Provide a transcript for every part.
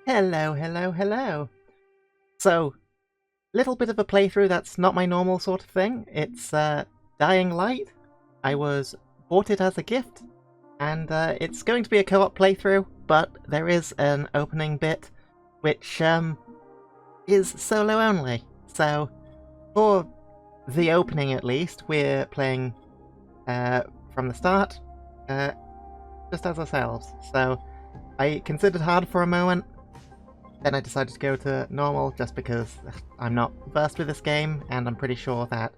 Hello, hello, hello. So, little bit of a playthrough that's not my normal sort of thing. It's Dying Light. I bought it as a gift, and it's going to be a co-op playthrough, but there is an opening bit which is solo only. So, for the opening at least, we're playing from the start, just as ourselves. So, I considered hard for a moment. Then I decided to go to normal just because I'm not versed with this game, and I'm pretty sure that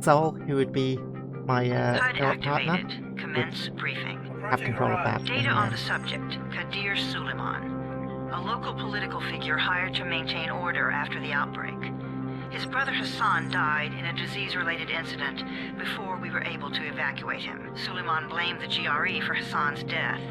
Soul, who would be my co-op partner, Commence briefing. have control of that. Data on the subject, Kadir Suleiman, a local political figure hired to maintain order after the outbreak. His brother Hassan died in a disease-related incident before we were able to evacuate him. Suleiman blamed the GRE for Hassan's death.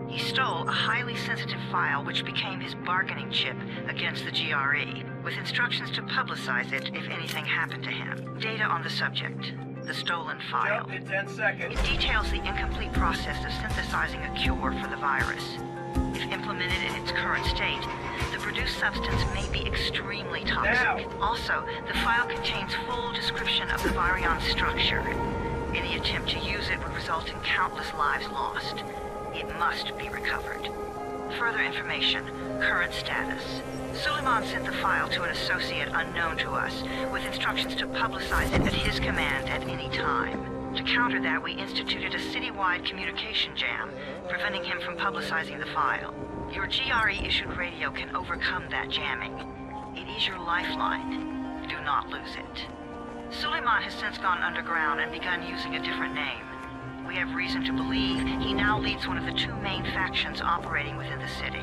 He stole a highly sensitive file which became his bargaining chip against the GRE, with instructions to publicize it if anything happened to him. Data on the subject, the stolen file. In 10 seconds. It details the incomplete process of synthesizing a cure for the virus. If implemented in its current state, the produced substance may be extremely toxic. Now. Also, the file contains full description of the virion's structure. Any attempt to use it would result in countless lives lost. It must be recovered. Further information, current status. Suleiman sent the file to an associate unknown to us, with instructions to publicize it at his command at any time. To counter that, we instituted a citywide communication jam, preventing him from publicizing the file. Your GRE-issued radio can overcome that jamming. It is your lifeline. Do not lose it. Suleiman has since gone underground and begun using a different name. We have reason to believe he now leads one of the two main factions operating within the city.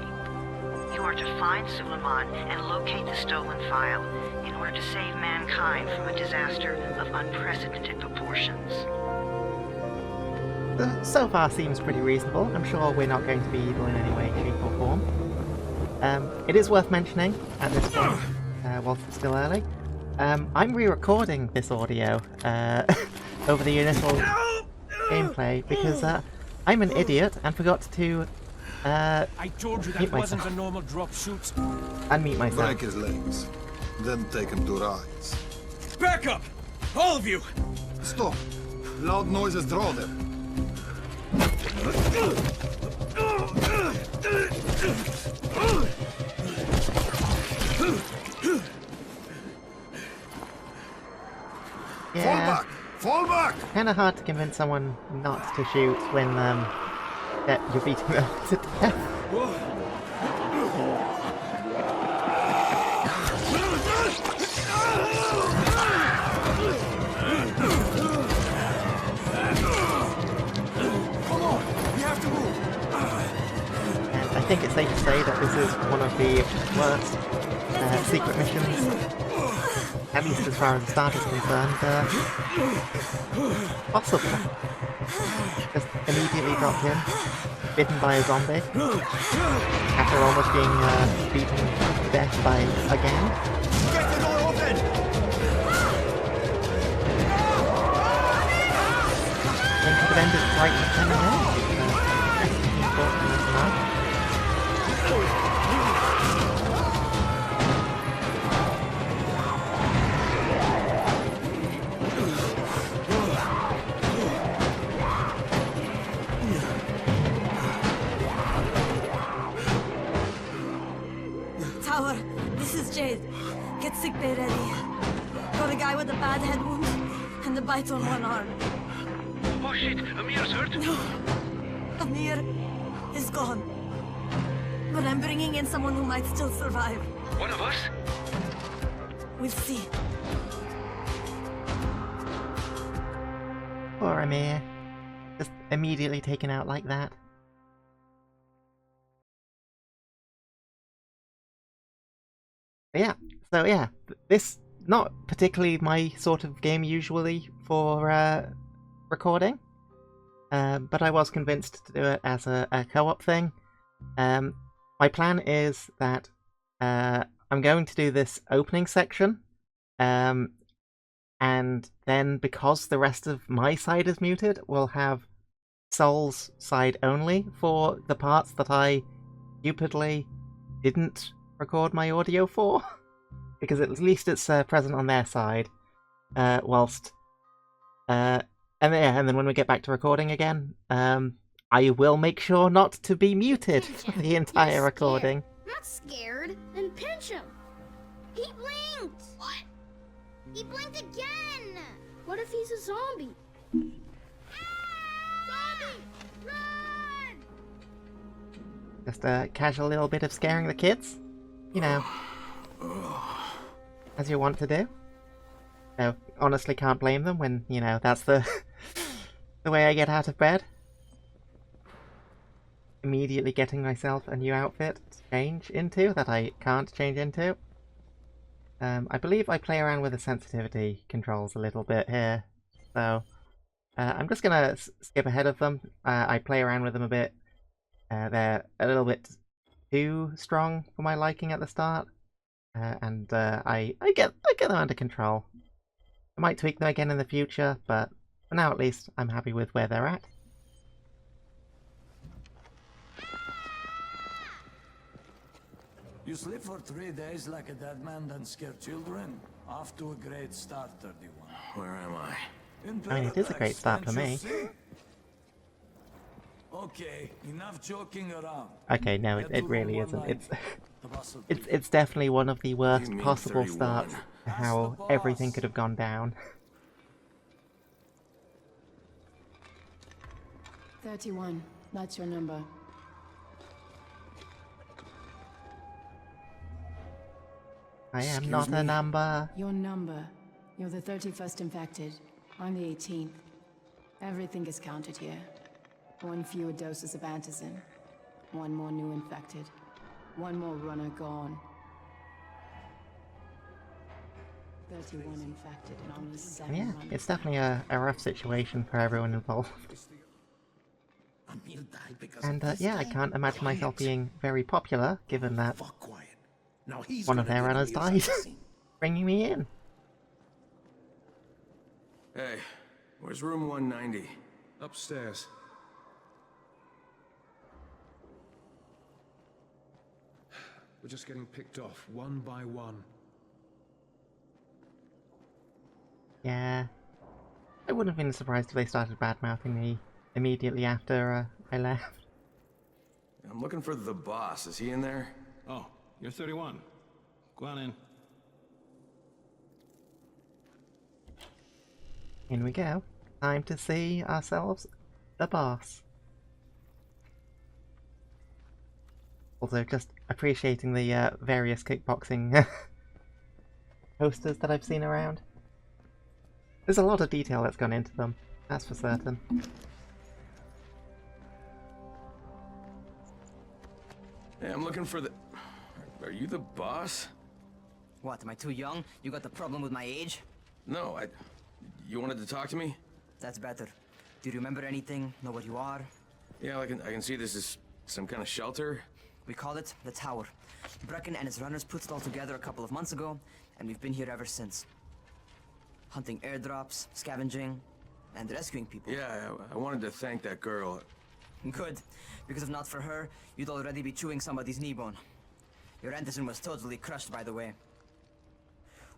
You are to find Suleiman and locate the stolen file in order to save mankind from a disaster of unprecedented proportions. So far seems pretty reasonable. I'm sure we're not going to be evil in any way, shape or form. It is worth mentioning at this point, whilst it's still early, I'm re-recording this audio over the initial gameplay because I'm an idiot and forgot to I told you that wasn't myself. a normal drop shoot. Unmute myself. Break his legs, then take him to rides. Back up! All of you! Stop! Loud noises draw them. Fall Yeah, back! Fall back! kind of hard to convince someone not to shoot when you're beating them to death. Come on! We have to move! And I think it's safe to say that this is one of the worst secret missions, at least as far as the start is concerned, possible. Just immediately dropped in, bitten by a zombie, after almost being beaten to death by again. Get the door open! And could have ended right then and there. Unfortunate enough. Tower, this is Jade. Get sick bay ready. Got a guy with a bad head wound and a bite on one arm. Oh shit, Amir's hurt. No, Amir is gone. But I'm bringing in someone who might still survive. One of us? We'll see. Poor Amir. Just immediately taken out like that. But yeah, this not particularly my sort of game usually for recording, but I was convinced to do it as a co-op thing. My plan is that I'm going to do this opening section, and then because the rest of my side is muted, we'll have Soul's side only for the parts that I stupidly didn't record my audio for, because at least it's present on their side. Whilst, and then when we get back to recording again, I will make sure not to be muted for the entire recording. I'm not scared. Then pinch him. He blinked. What? He blinked again. What if he's a zombie? Zombie! Run! Just a casual little bit of scaring the kids, you know, as you want to do. No, honestly can't blame them when, you know, that's the the way I get out of bed. Immediately getting myself a new outfit to change into that I can't change into. I believe I play around with the sensitivity controls a little bit here, so I'm just gonna skip ahead of them. I play around with them a bit. They're a little bit too strong for my liking at the start, and I get them under control. I might tweak them again in the future, but for now at least, I'm happy with where they're at. You sleep for 3 days like a dead man, then scare children? Off to a great start, 31. Where am I? I mean, it is a great start for me. Okay, enough joking around. Okay, no, it really isn't. It's definitely one of the worst possible 31? starts to how everything could have gone down. 31. That's your number. I am not a number. Your number. You're the 31st infected. I'm the 18th. Everything is counted here. 1 fewer doses of antizin. 1 more new infected. 1 more runner gone. 31 infected and only 7 Yeah, runners. it's definitely a rough situation for everyone involved. And yeah, I can't imagine myself being very popular, given that one of their runners died, bringing me in. Hey, where's room 190? Upstairs. We're just getting picked off, one by one. Yeah, I wouldn't have been surprised if they started bad-mouthing me immediately after I left. I'm looking for the boss. Is he in there? Oh, you're 31. Go on in. In we go. Time to see ourselves the boss. Also, just appreciating the various kickboxing posters that I've seen around. There's a lot of detail that's gone into them, that's for certain. Hey, I'm looking for the... Are you the boss? What, am I too young? You got the problem with my age? No, You wanted to talk to me? That's better. Do you remember anything? Know what you are? Yeah, I can see this is some kind of shelter. We call it the Tower. Brecken and his runners put it all together a couple of months ago, and we've been here ever since. Hunting airdrops, scavenging, and rescuing people. Yeah, I wanted to thank that girl. Good, because if not for her, you'd already be chewing somebody's knee bone. Your antizin was totally crushed, by the way.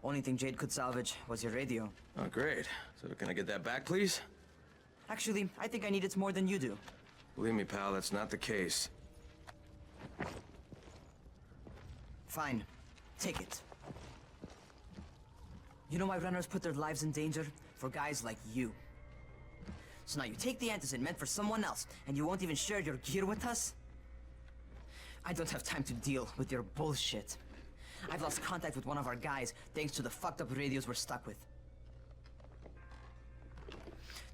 Only thing Jade could salvage was your radio. Oh, great. So can I get that back, please? Actually, I think I need it more than you do. Believe me, pal, that's not the case. Fine. Take it. You know why runners put their lives in danger? For guys like you. So now you take the antizin meant for someone else, and you won't even share your gear with us? I don't have time to deal with your bullshit. I've lost contact with one of our guys thanks to the fucked up radios we're stuck with.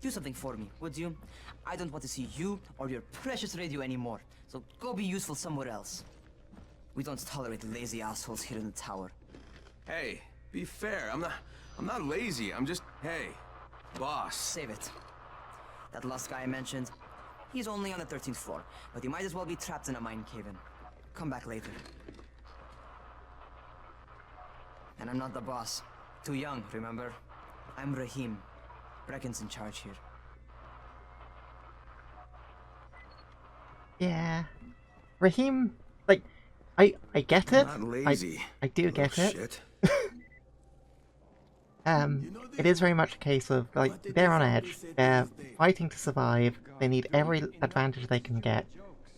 Do something for me, would you? I don't want to see you or your precious radio anymore, so go be useful somewhere else. We don't tolerate lazy assholes here in the tower. Hey, be fair. I'm not lazy. I'm just, hey, boss. Save it. That last guy I mentioned, he's only on the 13th floor, but he might as well be trapped in a mine cave-in. Come back later. And I'm not the boss. Too young, remember? I'm Rahim. Brecken's in charge here. Yeah. Raheem, like, I get it. I'm not lazy. I do get it. Shit. It is very much a case of, like, they're on edge, they're fighting to survive, they need every advantage they can get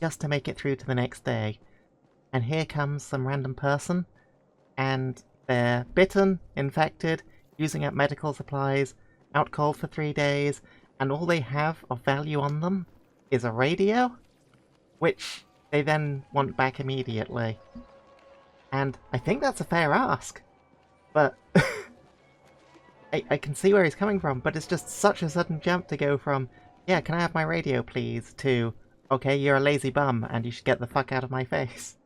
just to make it through to the next day. And here comes some random person, and they're bitten, infected, using up medical supplies, out cold for 3 days, and all they have of value on them is a radio, which they then want back immediately. And I think that's a fair ask, but I can see where he's coming from, but it's just such a sudden jump to go from, yeah, can I have my radio please, to, okay, you're a lazy bum and you should get the fuck out of my face.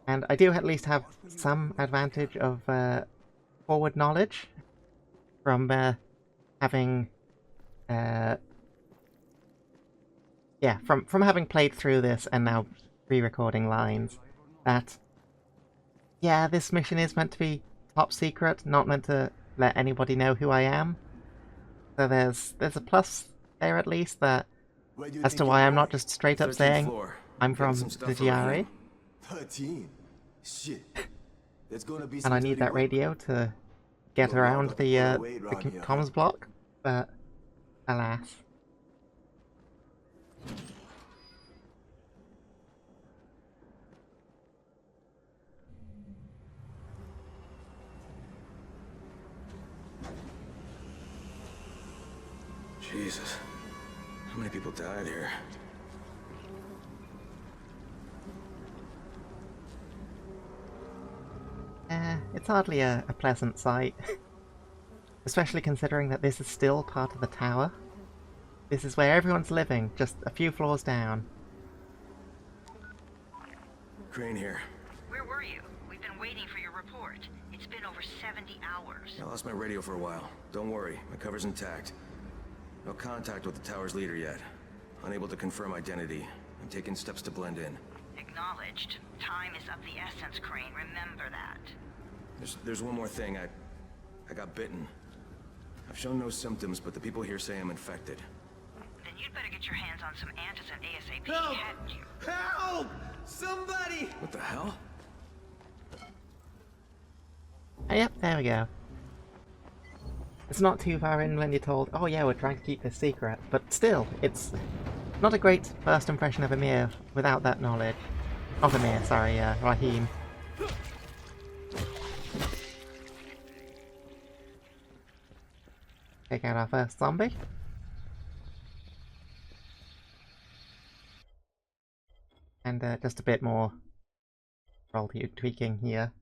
And I do at least have some advantage of forward knowledge from having, from having played through this and now re-recording lines. That, yeah, this mission is meant to be top secret, not meant to let anybody know who I am. So there's a plus there at least, that as to why I'm not just straight up saying I'm from the GRE. 13. Shit. There's gonna be And I need that radio to get around the comms block, but alas. Jesus. How many people died here? It's hardly a pleasant sight. Especially considering that this is still part of the tower. This is where everyone's living, just a few floors down. Crane here. Where were you? We've been waiting for your report. It's been over 70 hours. I lost my radio for a while. Don't worry, my cover's intact. No contact with the tower's leader yet. Unable to confirm identity. I'm taking steps to blend in. Acknowledged. Time is of the essence, Crane. Remember that. There's one more thing. I got bitten. I've shown no symptoms, but the people here say I'm infected. Then you'd better get your hands on some antizin ASAP, Help! hadn't you? Help! Somebody! What the hell? Oh, yep, there we go. It's not too far in when you're told, oh yeah, we're trying to keep this secret, but still, it's not a great first impression of Amir without that knowledge. Not Amir, sorry, Raheem. Take out our first zombie. And just a bit more roll tweaking here.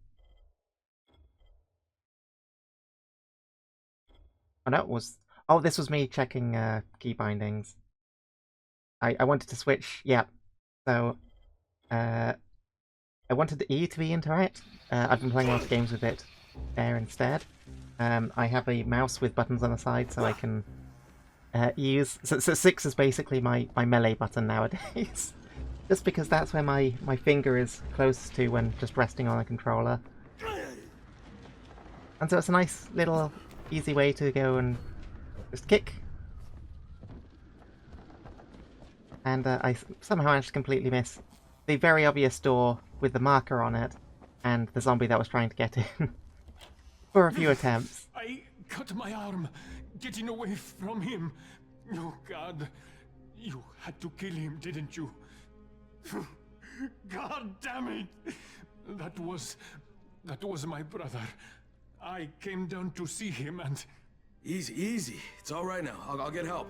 Oh no, this was me checking key bindings. I wanted to switch, yeah. So, I wanted the E to be interact. I've been playing a lot of games with it there instead. I have a mouse with buttons on the side, so I can use... So 6 is basically my melee button nowadays. Just because that's where my finger is closest to when just resting on a controller. And so it's a nice little easy way to go and just kick. And I somehow managed to completely miss the very obvious door with the marker on it, and the zombie that was trying to get in. For a few attempts. I cut my arm, getting away from him. Oh God, you had to kill him, didn't you? God damn it! That was my brother. I came down to see him and... Easy. It's all right now. I'll get help.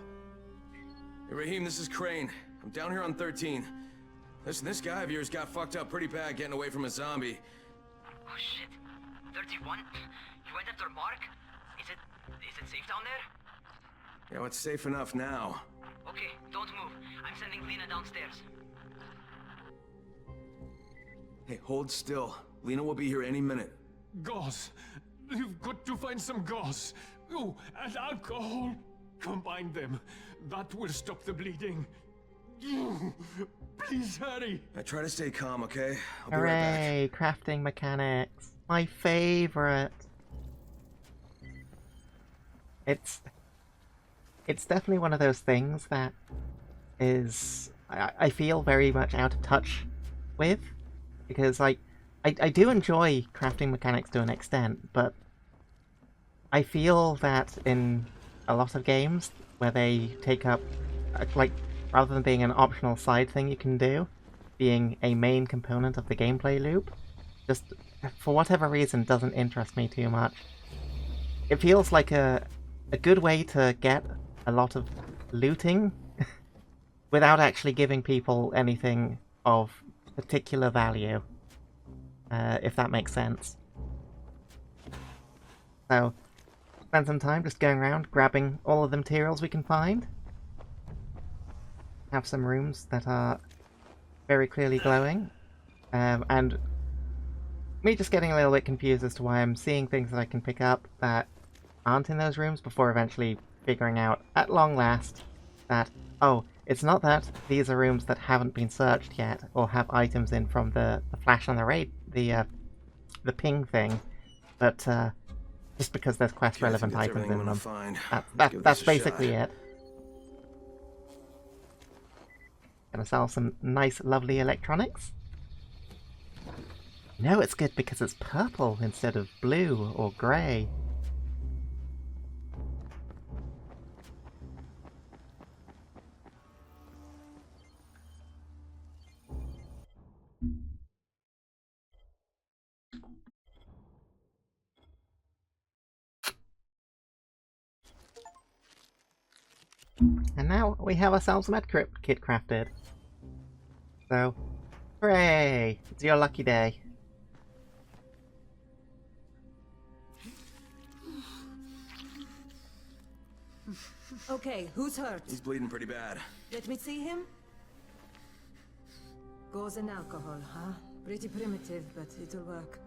Hey, Raheem, this is Crane. I'm down here on 13. Listen, this guy of yours got fucked up pretty bad getting away from a zombie. Oh shit. 31? You went after Mark? Is it safe down there? Yeah, well, it's safe enough now. Okay, don't move. I'm sending Lena downstairs. Hey, hold still. Lena will be here any minute. Gauze. You've got to find some gauze. Oh, and alcohol. Combine them. That will stop the bleeding. Please hurry. I try to stay calm, okay? I'll be right Hooray! Crafting mechanics. My favorite. It's definitely one of those things that is I feel very much out of touch with, because I do enjoy crafting mechanics to an extent, but I feel that in a lot of games where they take up, like, rather than being an optional side thing you can do, being a main component of the gameplay loop, just for whatever reason doesn't interest me too much. It feels like a good way to get a lot of looting without actually giving people anything of particular value, if that makes sense. So, spend some time just going around grabbing all of the materials we can find. Have some rooms that are very clearly glowing, and me just getting a little bit confused as to why I'm seeing things that I can pick up that aren't in those rooms before eventually figuring out, at long last, that, oh, it's not that these are rooms that haven't been searched yet, or have items in from the flash on the ping thing, but just because there's quest-relevant items in them. That's basically it. Gonna sell some nice, lovely electronics. No, it's good because it's purple instead of blue or grey. And now we have ourselves a medkit kit crafted. So, hooray! It's your lucky day. Okay, who's hurt? He's bleeding pretty bad. Let me see him. Gauze and alcohol, huh? Pretty primitive, but it'll work.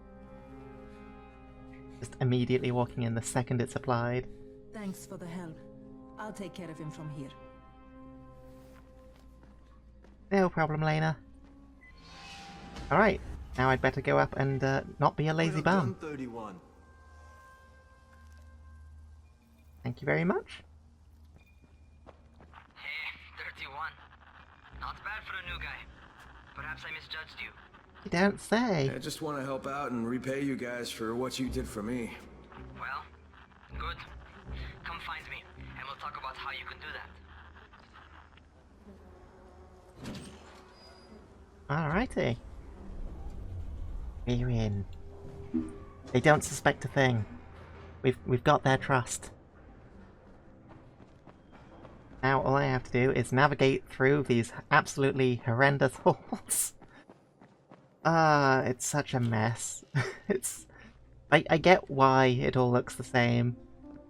Just immediately walking in the second it's applied. Thanks for the help. I'll take care of him from here. No problem, Lena. Alright, now I'd better go up and not be a lazy bum. 31. Thank you very much. Hey, 31. Not bad for a new guy. Perhaps I misjudged you. You don't say. I just want to help out and repay you guys for what you did for me. Well, good. Come find me, and we'll talk about how you can do that. Alrighty. We're in. They don't suspect a thing. We've got their trust. Now all I have to do is navigate through these absolutely horrendous halls. It's such a mess. I get why it all looks the same,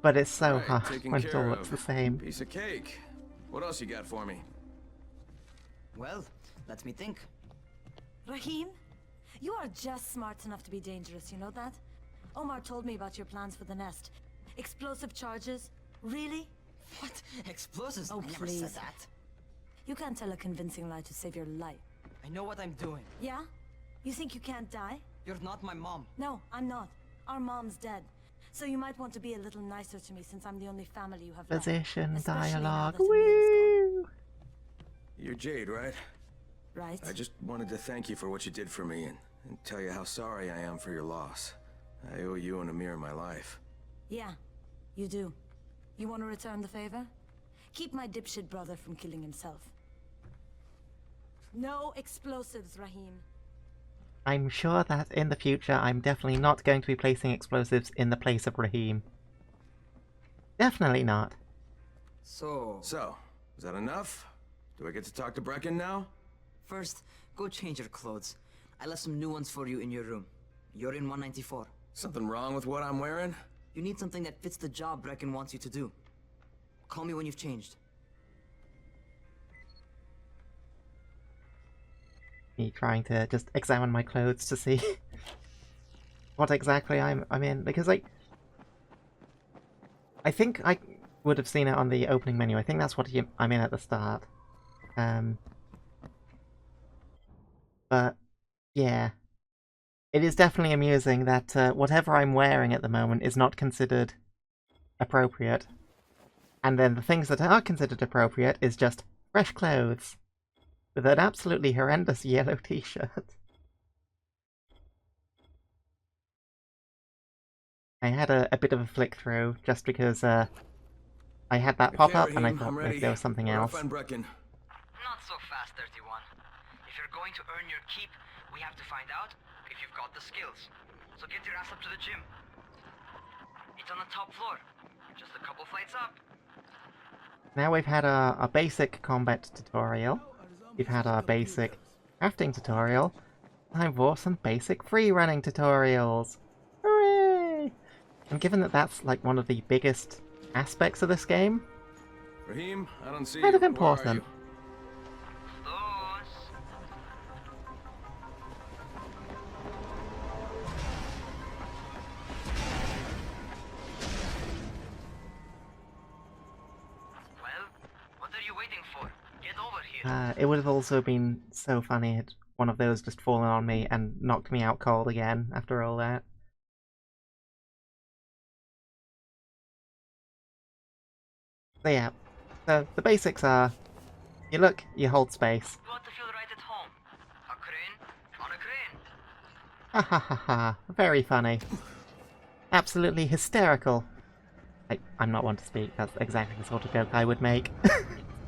but it's so hard when it all looks the same. Piece of cake. What else you got for me? Well, let me think. Rahim, you are just smart enough to be dangerous, you know that? Omar told me about your plans for the nest. Explosive charges? Really? What? Explosives? Oh, I never please. said that. You can't tell a convincing lie to save your life. I know what I'm doing. Yeah? You think you can't die? You're not my mom. No, I'm not. Our mom's dead. So you might want to be a little nicer to me since I'm the only family you have left. Position Especially now dialogue. that Emil is gone. You're Jade, right? Right. I just wanted to thank you for what you did for me and tell you how sorry I am for your loss. I owe you and Amir my life. Yeah, you do. You want to return the favor? Keep my dipshit brother from killing himself. No explosives, Rahim. I'm sure that in the future I'm definitely not going to be placing explosives in the place of Rahim. Definitely not. So, is that enough? Do I get to talk to Brecken now? First, go change your clothes. I left some new ones for you in your room. You're in 194. Something wrong with what I'm wearing? You need something that fits the job Brecken wants you to do. Call me when you've changed. Me trying to just examine my clothes to see what exactly I'm in, because I think I would have seen it on the opening menu. I think that's what I'm in at the start. But yeah, it is definitely amusing that whatever I'm wearing at the moment is not considered appropriate, and then the things that are considered appropriate is just fresh clothes, with an absolutely horrendous yellow t-shirt. I had a bit of a flick through just because I had that pop up and I thought maybe there was something else. Not so fast, 31. If you're going to earn your keep, we have to find out if you've got the skills. So get your ass up to the gym. It's on the top floor, just a couple flights up. Now we've had our basic combat tutorial, we've had our basic crafting tutorial, time for some basic free running tutorials! Hooray! And given that that's like one of the biggest aspects of this game, Raheem, I don't see kind of you. important. It would have also been so funny had one of those just fallen on me and knocked me out cold again after all that. So yeah, the basics are, you look, you hold space. You want to feel right at home. A crane on a crane. Ha ha ha ha, very funny. Absolutely hysterical. I'm not one to speak, that's exactly the sort of joke I would make.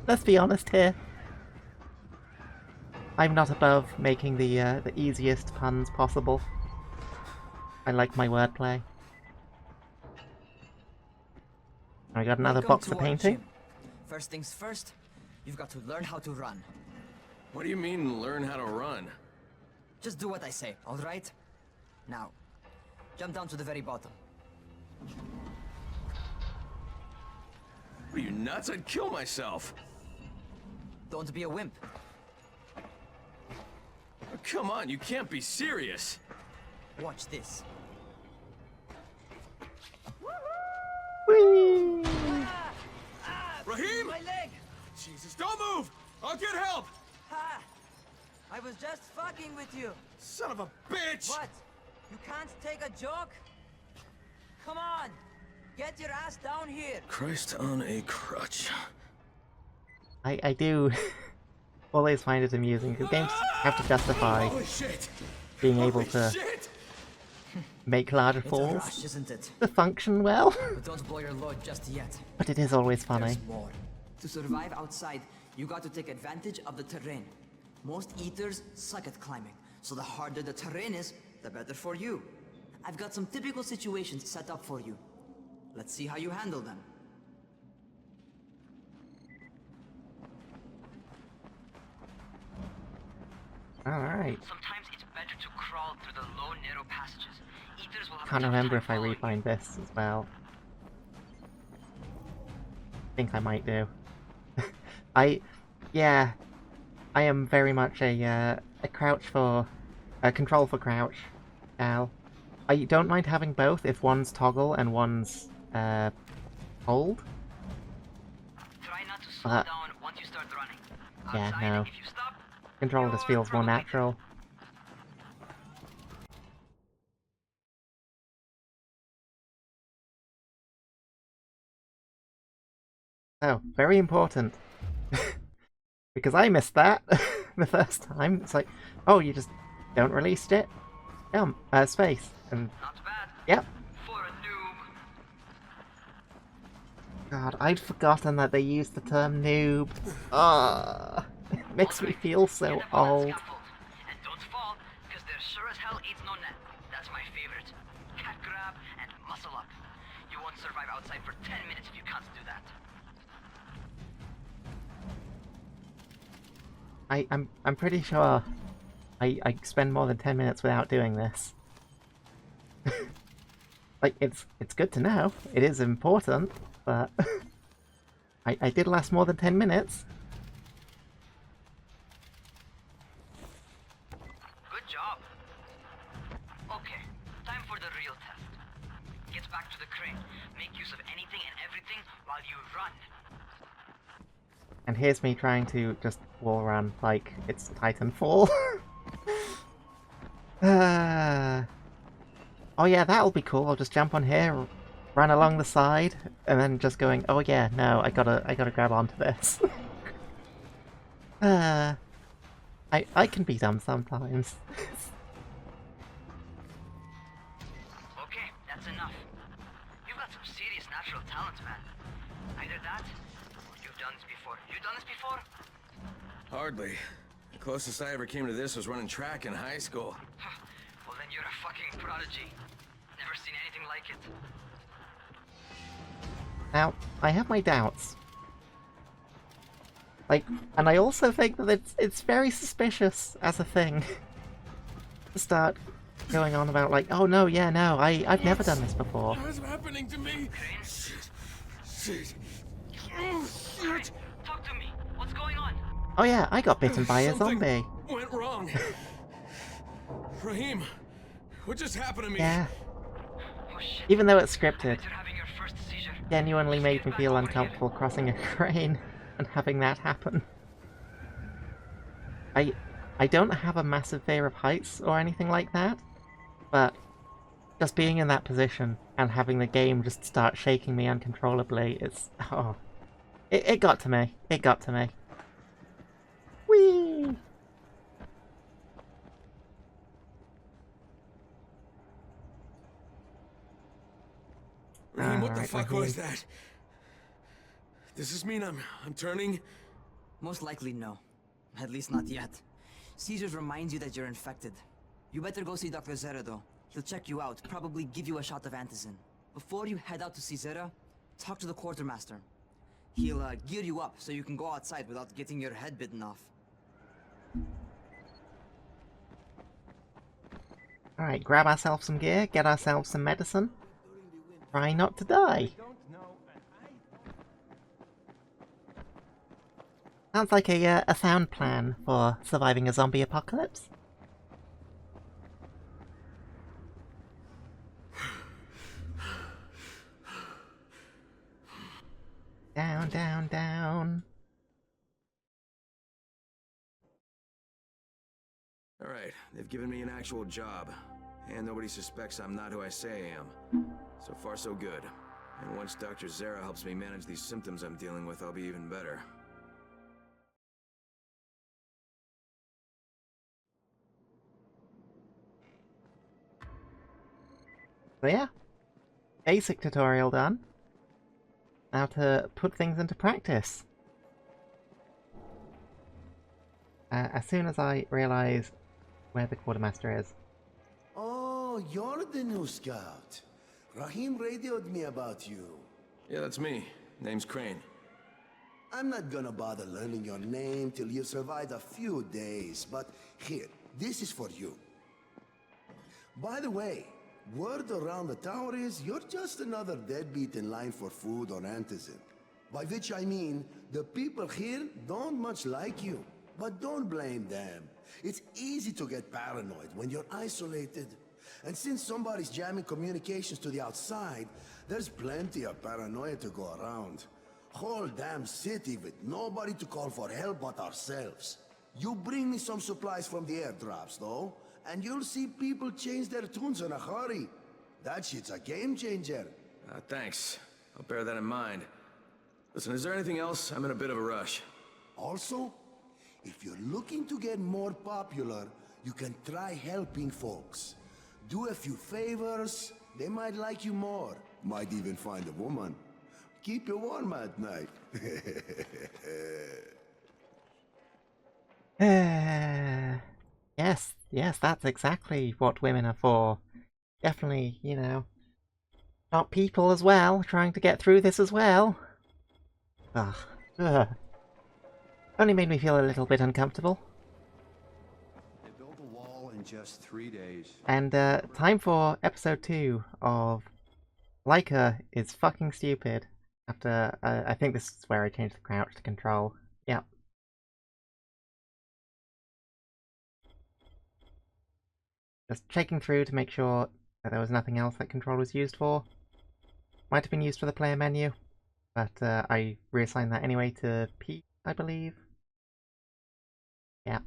Let's be honest here. I'm not above making the easiest puns possible. I like my wordplay. I got another box of painting. First things first, you've got to learn how to run. What do you mean, learn how to run? Just do what I say, alright? Now, jump down to the very bottom. Are you nuts? I'd kill myself. Don't be a wimp. Oh, come on, you can't be serious. Watch this. Whee! Raheem! My leg! Jesus, don't move! I'll get help! Ha! I was just fucking with you. Son of a bitch! What? You can't take a joke? Come on! Get your ass down here! Christ on a crutch. I do always find it amusing because games have to justify being able to make larger falls rush, isn't it? to function well. But don't blow your load just yet. But it is always funny. There's more. To survive outside, you got to take advantage of the terrain. Most eaters suck at climbing, so the harder the terrain is, the better for you. I've got some typical situations set up for you. Let's see how you handle them. Alright. Sometimes it's better to crawl through the low, narrow passages. Eaters will have Can't remember if I rebind this as well. I think I might do. Yeah, I am very much a crouch for, a control for crouch gal. I don't mind having both if one's toggle and one's hold. Try not to slow down once you start running. Yeah, Outside, no. if you stop, Control just feels more natural. Oh, very important. Because I missed that the first time. It's like, oh, you just don't release it. Space. And not bad. Yep. For a noob. God, I'd forgotten that they used the term noob. It makes me feel so old. And don't fall, because there sure as hell ain't no net. That's my favorite. Cat grab and muscle up. You won't survive outside for 10 minutes if you can't do that. I'm pretty sure I spend more than 10 minutes without doing this. Like, it's good to know. It is important, but I did last more than 10 minutes. Good job. Okay, time for the real test. Get back to the crane. Make use of anything and everything while you run. And here's me trying to just wall run like it's Titanfall. Oh yeah, that'll be cool. I'll just jump on here, run along the side, and then just going, oh yeah, no, I gotta grab onto this. I can be dumb sometimes. Okay, that's enough. You've got some serious natural talent, man. Either that, or you've done this before. You done this before? Hardly. The closest I ever came to this was running track in high school. Well, then you're a fucking prodigy. Never seen anything like it. Now, I have my doubts. Like, and I also think that it's very suspicious as a thing to start going on about like, oh no, yeah, no, I've never done this before. What's happening to me? Shit. Shit. Oh, shit. Talk to me. What's going on? Oh yeah, I got bitten by a Something zombie. went wrong. Raheem, what just happened to me? Yeah. Oh shit. Even though it's scripted, You're having your first seizure. genuinely made me feel uncomfortable crossing a crane and having that happen. I don't have a massive fear of heights or anything like that, but just being in that position and having the game just start shaking me uncontrollably, it got to me. It got to me. Whee! Raheem, what the Alright, fuck Raheem. was that? Does this mean I'm turning? Most likely no. At least not yet. Caesars reminds you that you're infected. You better go see Dr. Zera though. He'll check you out, probably give you a shot of antizin. Before you head out to see Zera, talk to the quartermaster. He'll gear you up so you can go outside without getting your head bitten off. Alright, grab ourselves some gear, get ourselves some medicine. Try not to die. Sounds like a sound plan for surviving a zombie apocalypse. Down, down, down. Alright, they've given me an actual job. And nobody suspects I'm not who I say I am. So far so good. And once Dr. Zera helps me manage these symptoms I'm dealing with, I'll be even better. So yeah, basic tutorial done. Now to put things into practice. As soon as I realise where the quartermaster is. Oh, you're the new scout. Raheem radioed me about you. Yeah, that's me. Name's Crane. I'm not gonna bother learning your name till you've survived a few days, but here, this is for you. By the way, word around the tower is you're just another deadbeat in line for food or antizin. By which I mean, the people here don't much like you. But don't blame them. It's easy to get paranoid when you're isolated. And since somebody's jamming communications to the outside, there's plenty of paranoia to go around. Whole damn city with nobody to call for help but ourselves. You bring me some supplies from the airdrops, though, and you'll see people change their tunes in a hurry. That shit's a game changer. Thanks. I'll bear that in mind. Listen, is there anything else? I'm in a bit of a rush. Also, if you're looking to get more popular, you can try helping folks. Do a few favors, they might like you more. Might even find a woman. Keep you warm at night. Yes, that's exactly what women are for. Definitely, you know, not people as well, trying to get through this as well. Ugh. Only made me feel a little bit uncomfortable. They built a wall in just 3 days. And time for episode 2 of Leica is fucking stupid. After I think this is where I changed the crouch to control. Yep. Just checking through to make sure that there was nothing else that control was used for. Might have been used for the player menu, but I reassigned that anyway to P, I believe. Yeah.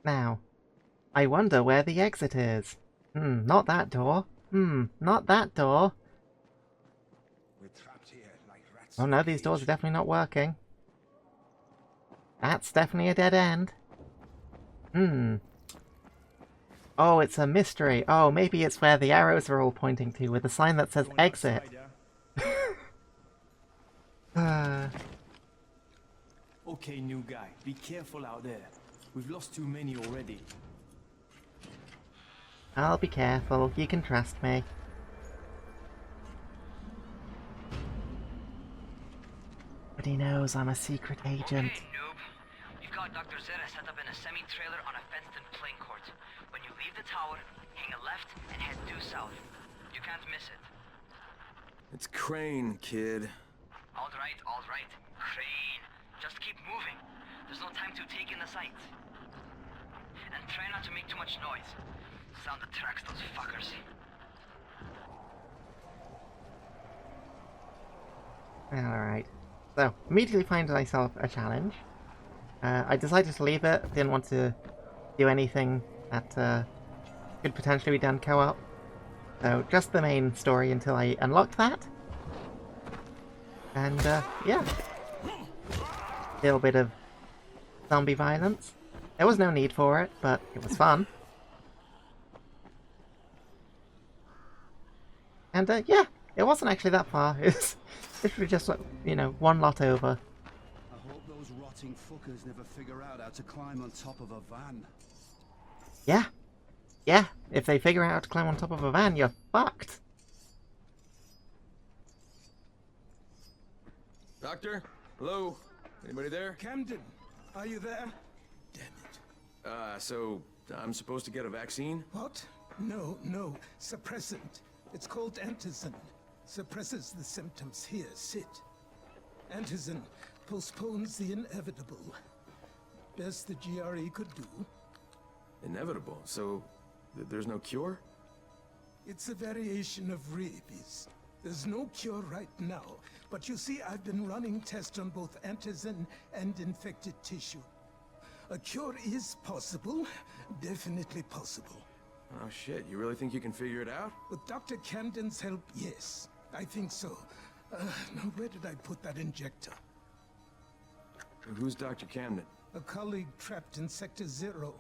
Now, I wonder where the exit is. Not that door. Not that door. We're trapped here like rats. Oh no, these doors are definitely not working. That's definitely a dead end. Oh, it's a mystery. Oh, maybe it's where the arrows are all pointing to, with a sign that says exit. Okay, new guy, be careful out there. We've lost too many already. I'll be careful, you can trust me. But he knows I'm a secret agent. Hey, noob. We've got Dr. Zera set up in a semi-trailer on a fenced-in playing court. When you leave the tower, hang a left and head due south. You can't miss it. It's Crane, kid. All right. Crane. Just keep moving. There's no time to take in the sights. And try not to make too much noise. Sound attracts those fuckers. Alright. So, immediately find myself a challenge. I decided to leave it. Didn't want to do anything that could potentially be done co-op. So, just the main story until I unlocked that. And, yeah. A little bit of zombie violence. There was no need for it, but it was fun. And, yeah, it wasn't actually that far. It was literally just, you know, one lot over. I hope those rotting fuckers never figure out how to climb on top of a van. Yeah. Yeah, if they figure out how to climb on top of a van, you're fucked. Doctor? Hello? Anybody there? Camden, are you there? Damn it. So I'm supposed to get a vaccine? What? No. Suppressant. It's called antizin. Suppresses the symptoms. Here, sit. Antizin postpones the inevitable. Best the GRE could do. Inevitable? So there's no cure? It's a variation of rabies. There's no cure right now, but you see, I've been running tests on both antizin and infected tissue. A cure is possible, definitely possible. Oh shit, you really think you can figure it out? With Dr. Camden's help, yes. I think so. Now where did I put that injector? Who's Dr. Camden? A colleague trapped in Sector 0,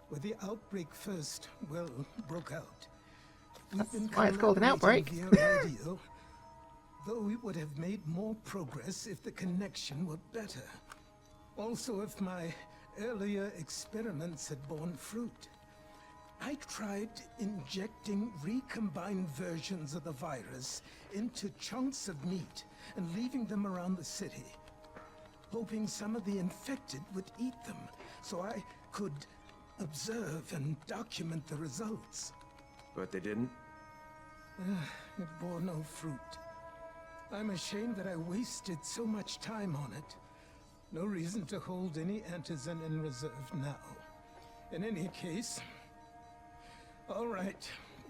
where the outbreak first, well, broke out. We've been why it's called an outbreak. via radio, though we would have made more progress if the connection were better. Also, if my earlier experiments had borne fruit. I tried injecting recombined versions of the virus into chunks of meat and leaving them around the city, hoping some of the infected would eat them so I could observe and document the results. But they didn't? It bore no fruit. I'm ashamed that I wasted so much time on it. No reason to hold any antizin in reserve now. In any case, all right,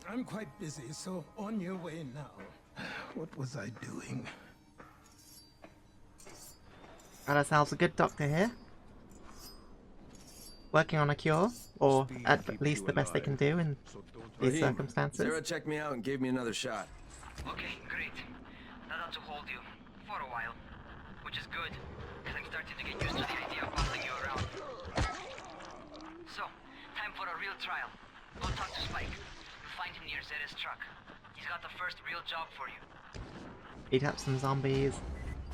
I'm quite busy, so on your way now. What was I doing? Got ourselves a good doctor here. Working on a cure, or at least the best they can do in these circumstances. Zera checked me out and gave me another shot. Okay, great. That ought to hold you. For a while. Which is good, because I'm starting to get used to the idea of bossing you around. So, time for a real trial. Go talk to Spike. You'll find him near Zera's truck. He's got the first real job for you. Beat up some zombies,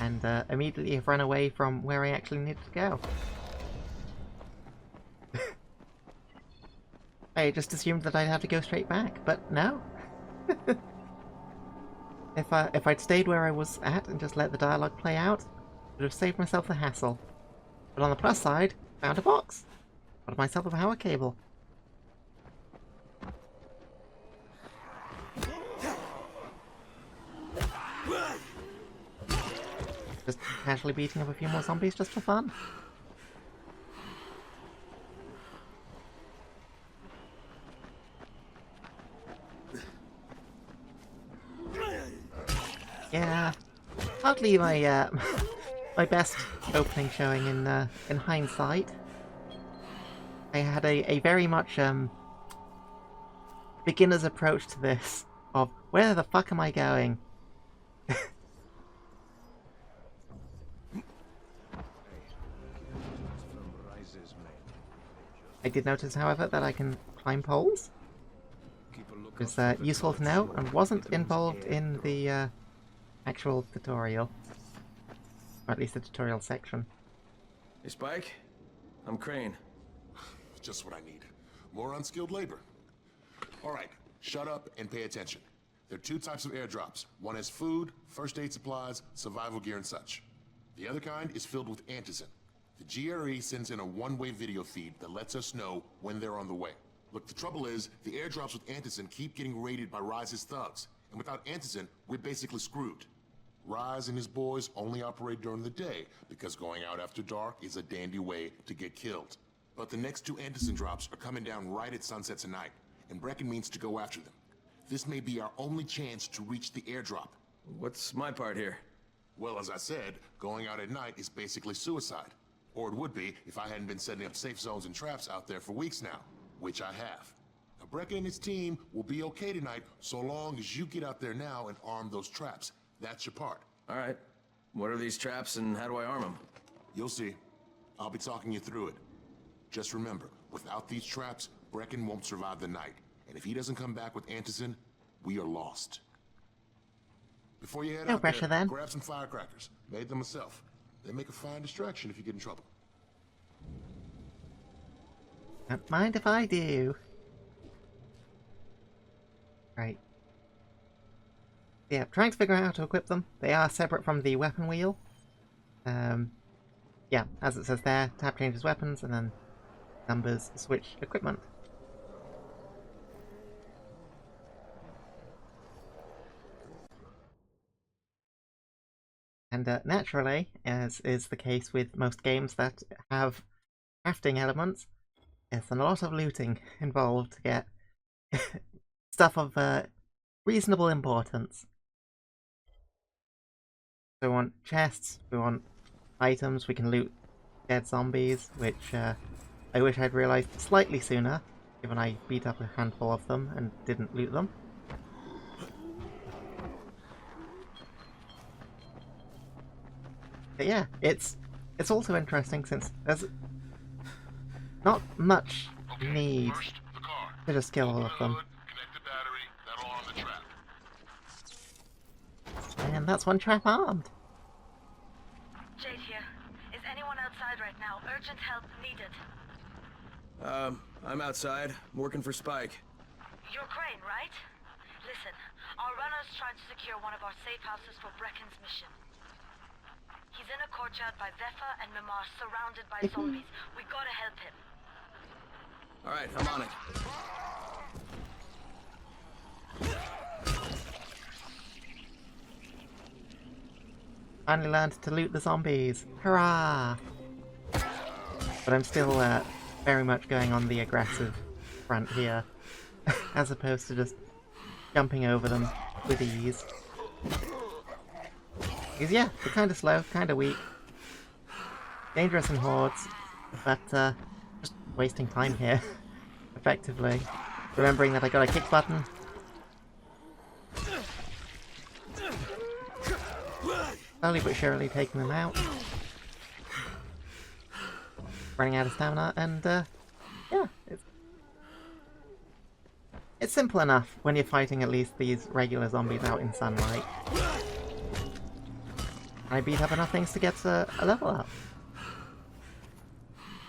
and immediately have run away from where I actually needed to go. I just assumed that I'd have to go straight back, but no. If I'd stayed where I was at and just let the dialogue play out, I would have saved myself the hassle. But on the plus side, found a box. Got myself a power cable. Just casually beating up a few more zombies just for fun. Yeah, hardly my my best opening showing in hindsight. I had a very much beginner's approach to this of where the fuck am I going? I did notice, however, that I can climb poles. It's useful to know and wasn't involved in the actual tutorial. Or at least the tutorial section. Hey, Spike? I'm Crane. Just what I need. More unskilled labor. Alright, shut up and pay attention. There are two types of airdrops. One has food, first aid supplies, survival gear and such. The other kind is filled with antizin. The GRE sends in a one-way video feed that lets us know when they're on the way. Look, the trouble is, the airdrops with antizin keep getting raided by Rise's thugs. And without antizin, we're basically screwed. Rise and his boys only operate during the day, because going out after dark is a dandy way to get killed. But the next two antizin drops are coming down right at sunset tonight, and Brecken means to go after them. This may be our only chance to reach the airdrop. What's my part here? Well, as I said, going out at night is basically suicide. Or it would be if I hadn't been setting up safe zones and traps out there for weeks now, which I have. Now, Brecken and his team will be okay tonight so long as you get out there now and arm those traps. That's your part. All right. What are these traps and how do I arm them? You'll see. I'll be talking you through it. Just remember, without these traps, Brecken won't survive the night. And if he doesn't come back with antizin, we are lost. Before you head No out pressure, there, then. grab some firecrackers. Made them myself. They make a fine distraction if you get in trouble. Don't mind if I do. Right. Yeah, trying to figure out how to equip them. They are separate from the weapon wheel. Yeah, as it says there, tab changes weapons and then numbers switch equipment. And naturally, as is the case with most games that have crafting elements, there's a lot of looting involved to get stuff of reasonable importance. So we want chests, we want items, we can loot dead zombies, which I wish I'd realised slightly sooner, given I beat up a handful of them and didn't loot them. But yeah, it's also interesting since there's not much need to just kill all of them. And that's one trap armed. Jade here. Is anyone outside right now? Urgent help needed. I'm outside, working for Spike. You're Crane, right? Listen, our runners tried to secure one of our safe houses for Brecken's mission. He's in a courtyard by Vefa and Mimar, surrounded by zombies. We gotta help him. Alright, I'm on it. Finally learned to loot the zombies. Hurrah! But I'm still very much going on the aggressive front here, as opposed to just jumping over them with ease. Because yeah, they're kind of slow, kind of weak, dangerous in hordes, but just wasting time here, effectively. Remembering that I got a kick button. Slowly but surely taking them out. Running out of stamina, and yeah, it's simple enough when you're fighting at least these regular zombies out in sunlight. I beat up enough things to get a level up.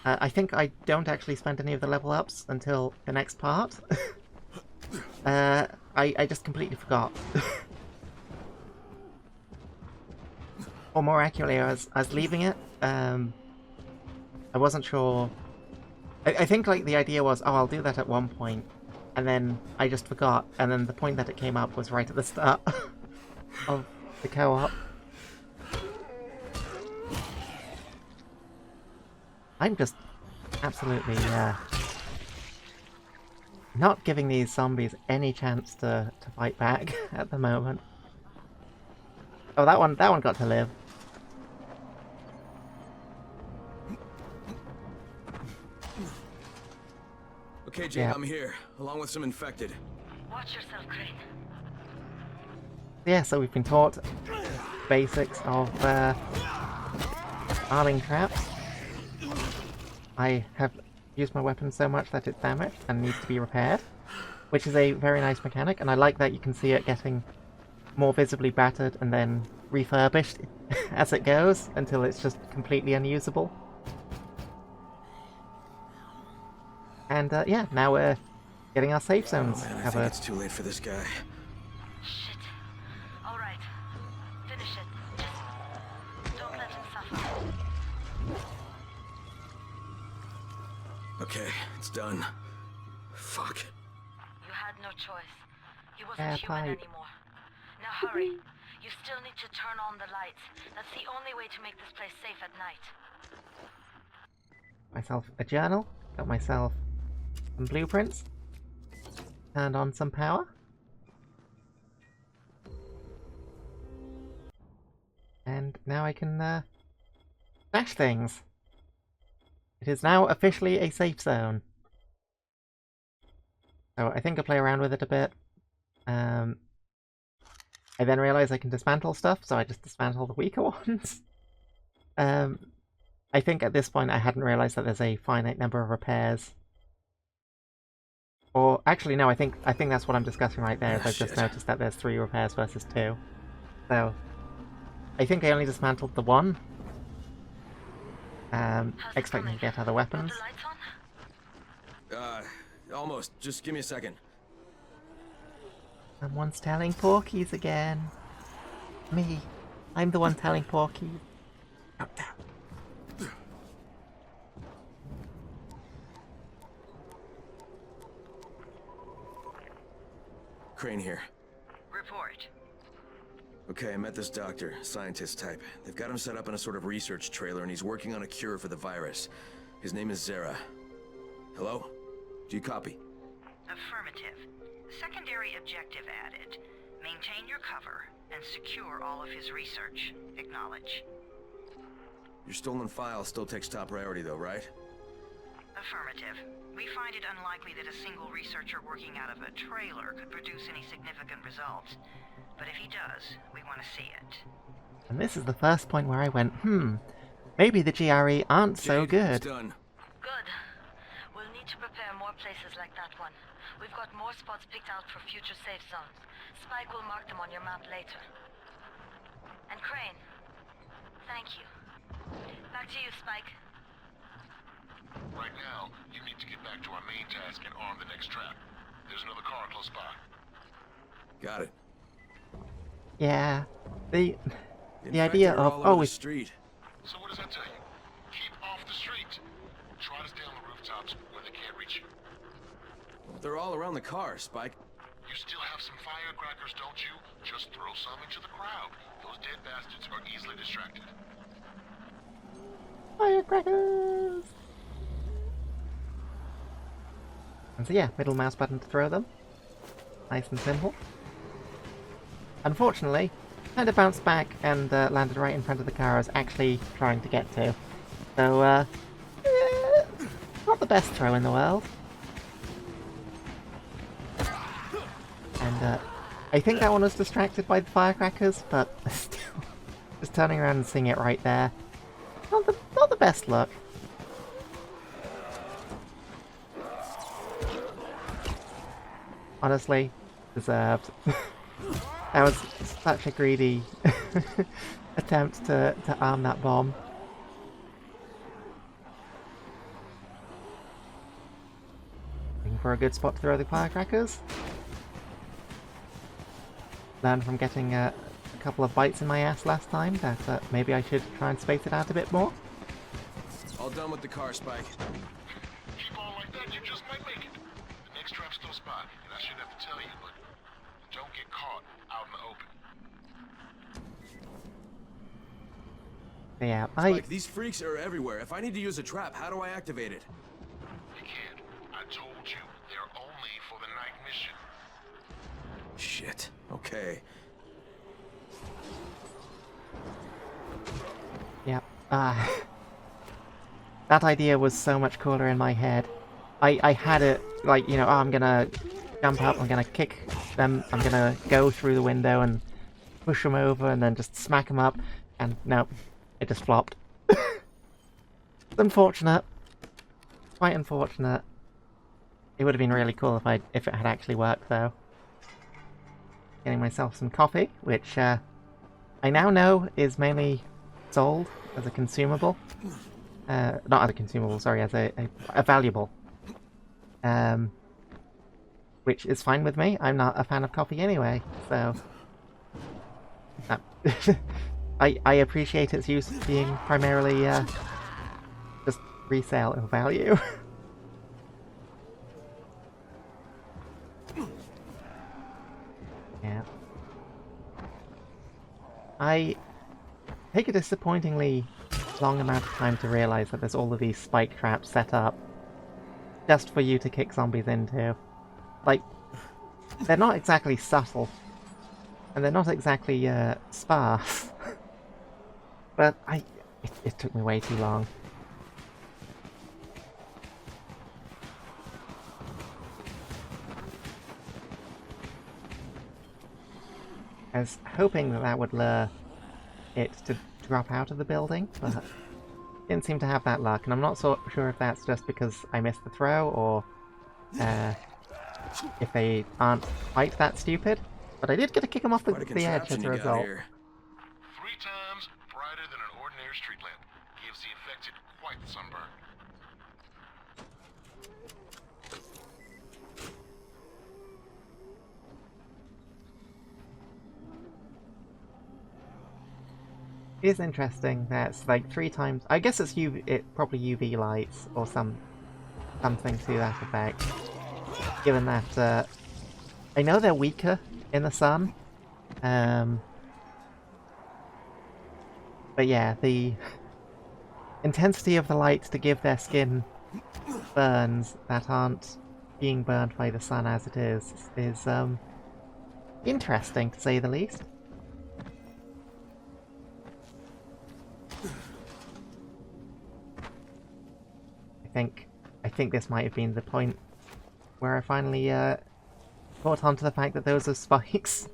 I think I don't actually spend any of the level ups until the next part. I just completely forgot. Or more accurately, I was leaving it. I wasn't sure. I think like the idea was, oh, I'll do that at one point, and then I just forgot. And then the point that it came up was right at the start of the co-op. I'm just absolutely not giving these zombies any chance to fight back at the moment. Oh, that one got to live. Okay, Jake, I'm here, along with some infected. Watch yourself, Crane. Yeah, so we've been taught basics of arming traps. I have used my weapon so much that it's damaged and needs to be repaired, which is a very nice mechanic, and I like that you can see it getting more visibly battered and then refurbished as it goes until it's just completely unusable. And yeah, now we're getting our safe zones. Oh, man, I think it's too late for this guy. Shit. All right. Finish it. Just don't let him suffer. Okay, it's done. Fuck. You had no choice. He wasn't human anymore. Now hurry. You still need to turn on the lights. That's the only way to make this place safe at night. Myself a journal, got myself some blueprints, turned on some power. And now I can stash things. It is now officially a safe zone. So I think I'll play around with it a bit. I then realised I can dismantle stuff, so I just dismantle the weaker ones. I think at this point I hadn't realised that there's a finite number of repairs. Or actually no, I think that's what I'm discussing right there. I've just noticed that there's 3 repairs versus 2. So I think I only dismantled the one. Expecting to get other weapons. Almost. Just give me a second. Someone's telling porkies again. Me. I'm the one telling porkies. Crane here. Report. Okay, I met this doctor, scientist type. They've got him set up in a sort of research trailer, and he's working on a cure for the virus. His name is Zera. Hello? Do you copy? Affirmative. Secondary objective added. Maintain your cover and secure all of his research. Acknowledge. Your stolen file still takes top priority though, right? Affirmative. We find it unlikely that a single researcher working out of a trailer could produce any significant results. But if he does, we want to see it. And this is the first point where I went, maybe the GRE aren't so good. It's done. Good. We'll need to prepare more places like that one. We've got more spots picked out for future safe zones. Spike will mark them on your map later. And Crane, thank you. Back to you, Spike. Right now, you need to get back to our main task and arm the next trap. There's another car close by. Got it. Yeah. The idea of the street. So what does that tell you? Keep off the street. Try to stay on the rooftops where they can't reach you. They're all around the car, Spike. You still have some firecrackers, don't you? Just throw some into the crowd. Those dead bastards are easily distracted. Firecrackers! And so yeah, middle mouse button to throw them. Nice and simple. Unfortunately, kind of bounced back and landed right in front of the car I was actually trying to get to. So, not the best throw in the world. And I think that one was distracted by the firecrackers, but still, just turning around and seeing it right there. Not the best look. Honestly, deserved. That was such a greedy attempt to arm that bomb. Looking for a good spot to throw the firecrackers. Learned from getting a couple of bites in my ass last time that maybe I should try and space it out a bit more. All done with the car, Spike. Keep on like that, you just might make it. The next trap's close by, and I shouldn't have to tell you, but don't get caught out in the open. Yeah, Spike, these freaks are everywhere. If I need to use a trap, how do I activate it? You can't. I told you, they're only for the night mission. Shit. Okay. Yep. That idea was so much cooler in my head. I had it like, you know, oh, I'm gonna jump up, I'm gonna kick them, I'm gonna go through the window and push them over and then just smack them up, and no, it just flopped. It's unfortunate. Quite unfortunate. It would have been really cool if it had actually worked though. Getting myself some coffee, which I now know is mainly sold as a consumable. Not as a consumable, sorry, as a valuable. Which is fine with me. I'm not a fan of coffee anyway, so... I appreciate its use being primarily just resale or value. Yeah. I take a disappointingly long amount of time to realise that there's all of these spike traps set up just for you to kick zombies into. Like, they're not exactly subtle, and they're not exactly sparse, but it took me way too long. I was hoping that that would lure it to drop out of the building, but didn't seem to have that luck, and I'm not so sure if that's just because I missed the throw, or if they aren't quite that stupid. But I did get to kick them off the edge as a result. 3 times brighter than an ordinary street lamp. Gives the infected quite the sunburn. It is interesting that it's like 3 times. I guess it's probably UV lights or something to that effect. Given that I know they're weaker in the sun, but yeah, the intensity of the lights to give their skin burns that aren't being burned by the sun as it is interesting to say the least. I think this might have been the point where I finally caught on to the fact that those are spikes.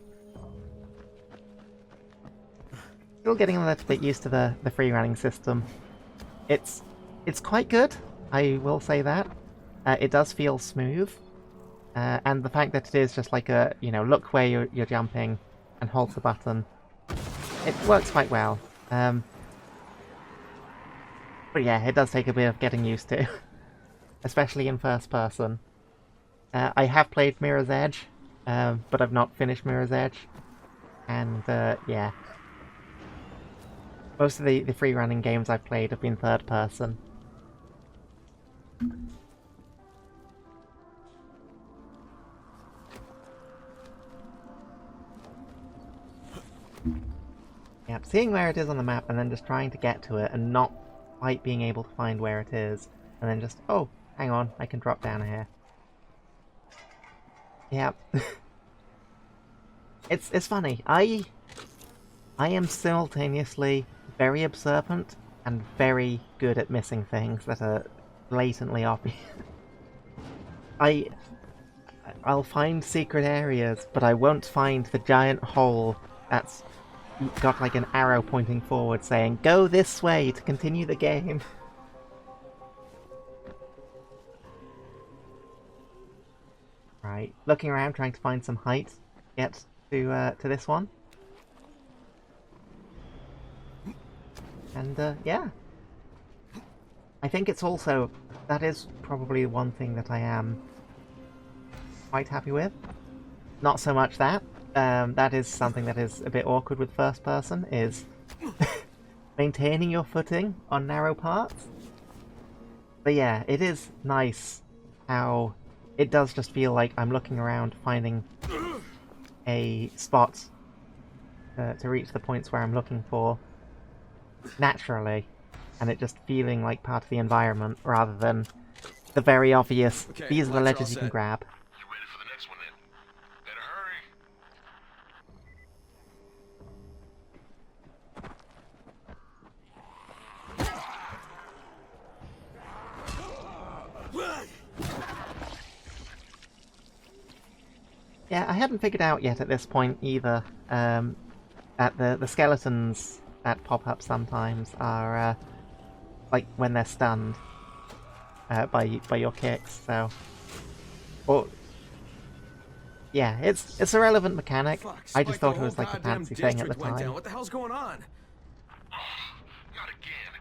Still getting a little bit used to the free running system. It's quite good, I will say that. It does feel smooth, and the fact that it is just like a, you know, look where you're jumping and hold the button, it works quite well. But yeah, it does take a bit of getting used to, especially in first person. I have played Mirror's Edge, but I've not finished Mirror's Edge, and yeah. Most of the free running games I've played have been third person. Yep, seeing where it is on the map and then just trying to get to it and not quite being able to find where it is, and then just, oh, hang on, I can drop down here. Yep. It's funny. I am simultaneously very observant and very good at missing things that are blatantly obvious. I'll find secret areas, but I won't find the giant hole that's got like an arrow pointing forward saying, go this way to continue the game. Right, looking around trying to find some height to get to this one. And yeah. I think it's also, that is probably one thing that I am quite happy with. Not so much that. That is something that is a bit awkward with first person, is maintaining your footing on narrow parts. But yeah, it is nice how it does just feel like I'm looking around finding a spot to reach the points where I'm looking for naturally, and it just feeling like part of the environment rather than the very obvious, okay, these are the ledges you can grab. You ready for the next one then? Better hurry. Yeah, I hadn't figured out yet at this point either that the skeletons that pop up sometimes are like when they're stunned by your kicks. So, or yeah, it's a relevant mechanic. Fuck, I just thought it the was whole like a goddamn fancy thing at the district went time. down. What the hell's going on? Not again.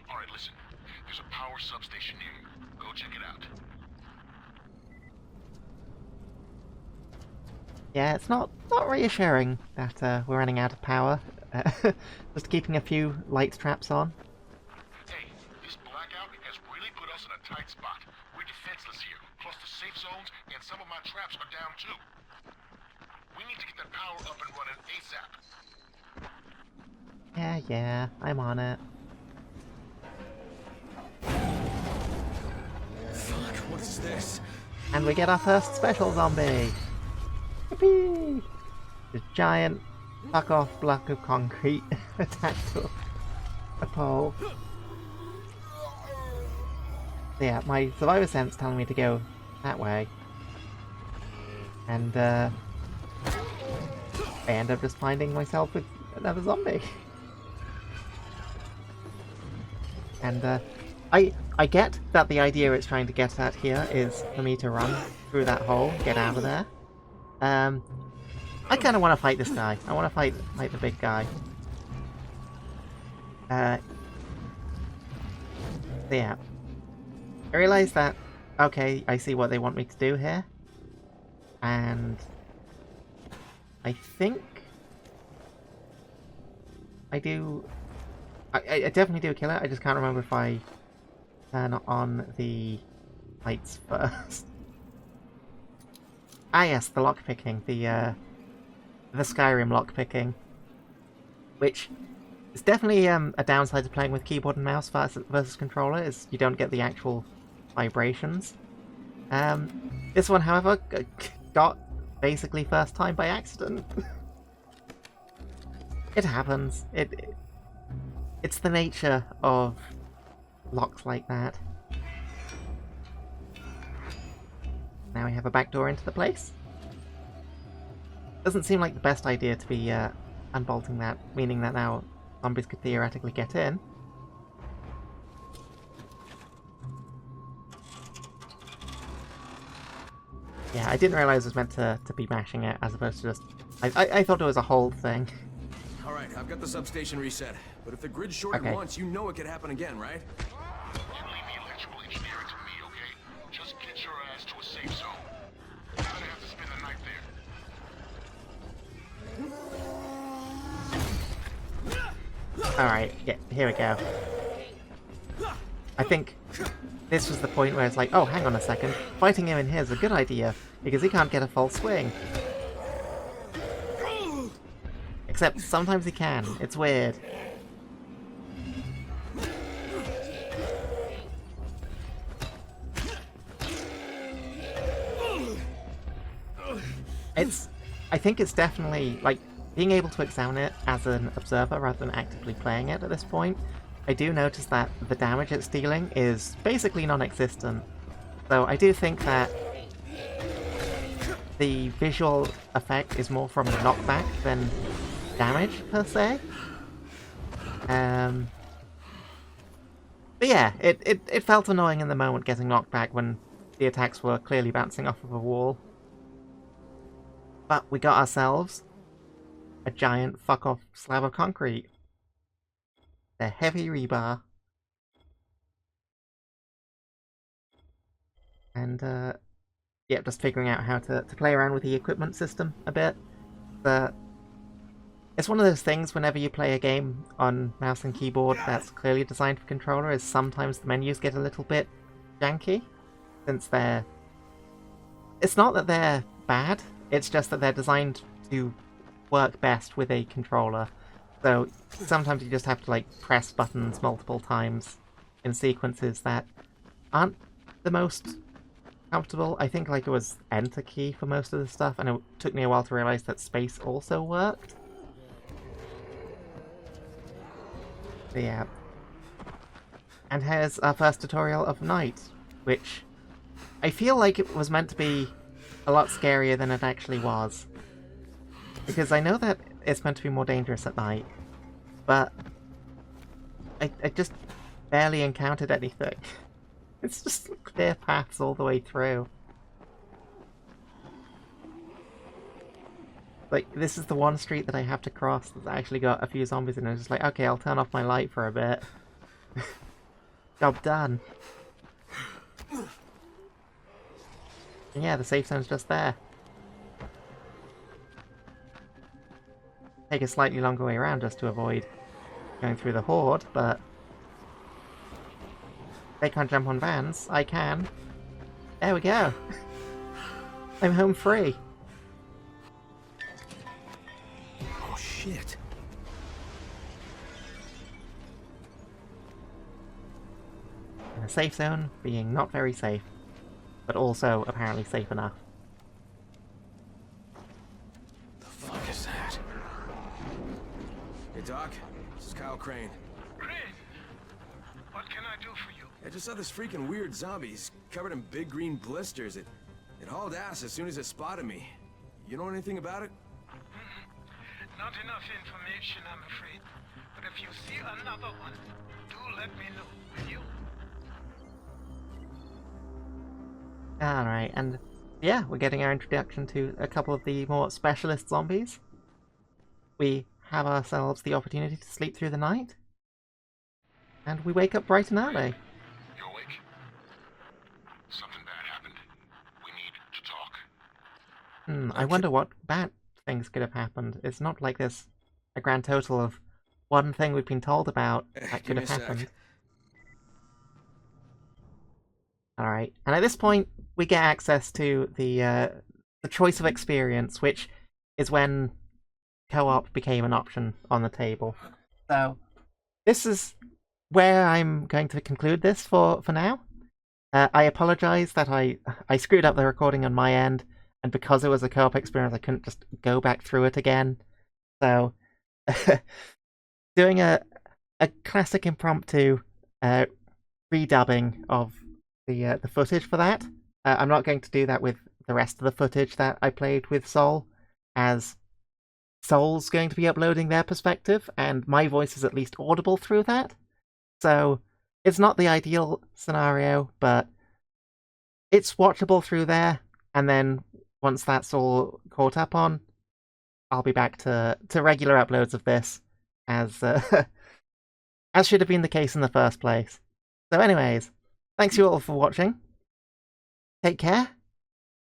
All right, listen. There's a power substation near you. Go check it out. Yeah, it's not reassuring that we're running out of power. Just keeping a few light traps on. Hey, this blackout has really put us in a tight spot. We're defenseless here. Plus the safe zones and some of my traps are down too. We need to get that power up and running ASAP. Yeah, I'm on it. Fuck, what is this? And we get our first special zombie! Yippee! This giant fuck-off block of concrete attached to a pole. So yeah, my survivor sense telling me to go that way. And I end up just finding myself with another zombie. And I get that the idea it's trying to get at here is for me to run through that hole, get out of there. I kind of want to fight this guy. I want to fight the big guy. So yeah. I realise that, okay, I see what they want me to do here. And I think I do... I definitely do kill it, I just can't remember if I turn on the lights first. Ah yes, the lockpicking, the Skyrim lockpicking. Which is definitely a downside to playing with keyboard and mouse versus controller, is you don't get the actual vibrations. This one, however, got basically first time by accident. It happens. It's the nature of locks like that. Now we have a back door into the place. Doesn't seem like the best idea to be unbolting that, meaning that now zombies could theoretically get in. Yeah, I didn't realize it was meant to be mashing it as opposed to just... I thought it was a hold thing. Alright, I've got the substation reset. But if the grid's shorted once, you know it could happen again, right? You leave the electrical engineering to me, okay? Just get your ass to a safe zone. You're gonna have to spend the night there. Alright, yeah, here we go. I think this was the point where it's like, oh, hang on a second. Fighting him in here is a good idea, because he can't get a full swing. Except sometimes he can. It's weird. I think it's definitely, like, being able to examine it as an observer rather than actively playing it at this point, I do notice that the damage it's dealing is basically non-existent. So I do think that the visual effect is more from knockback than damage, per se. But yeah, it felt annoying in the moment getting knocked back when the attacks were clearly bouncing off of a wall. But we got ourselves a giant fuck-off slab of concrete. A heavy rebar. And, yeah, just figuring out how to play around with the equipment system a bit. It's one of those things whenever you play a game on mouse and keyboard that's clearly designed for controller, is sometimes the menus get a little bit janky. Since they're... It's not that they're bad, it's just that they're designed to work best with a controller. So sometimes you just have to like press buttons multiple times in sequences that aren't the most comfortable. I think like it was enter key for most of the stuff, and it took me a while to realize that space also worked. But yeah. And here's our first tutorial of night, which I feel like it was meant to be a lot scarier than it actually was. Because I know that it's meant to be more dangerous at night, but I just barely encountered anything. It's just clear paths all the way through. Like, this is the one street that I have to cross that's actually got a few zombies in it. It's just like, okay, I'll turn off my light for a bit. Job done. And yeah, the safe zone's just there. Take a slightly longer way around just to avoid going through the horde, but they can't jump on vans. I can. There we go. I'm home free. Oh shit. In a safe zone being not very safe, but also apparently safe enough. The fuck is that? Hey Doc, this is Kyle Crane. Crane, what can I do for you? I just saw this freaking weird zombie. He's covered in big green blisters. It hauled ass as soon as it spotted me. You know anything about it? Not enough information, I'm afraid. But if you see another one, do let me know, will you? Alright, and yeah, we're getting our introduction to a couple of the more specialist zombies. We have ourselves the opportunity to sleep through the night. And we wake up bright and early. You awake? Something bad happened. We need to talk. I wonder what bad things could have happened. It's not like there's a grand total of one thing we've been told about that could have happened. Alright, and at this point, we get access to the choice of experience, which is when co-op became an option on the table. So, this is where I'm going to conclude this for now. I apologise that I screwed up the recording on my end, and because it was a co-op experience, I couldn't just go back through it again. So, doing a classic impromptu redubbing of the footage for that. I'm not going to do that with the rest of the footage that I played with Soul, as Soul's going to be uploading their perspective, and my voice is at least audible through that. So, it's not the ideal scenario, but it's watchable through there, and then once that's all caught up on, I'll be back to regular uploads of this, as as should have been the case in the first place. So anyways, thanks you all for watching. Take care,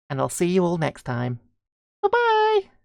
and I'll see you all next time. Bye-bye!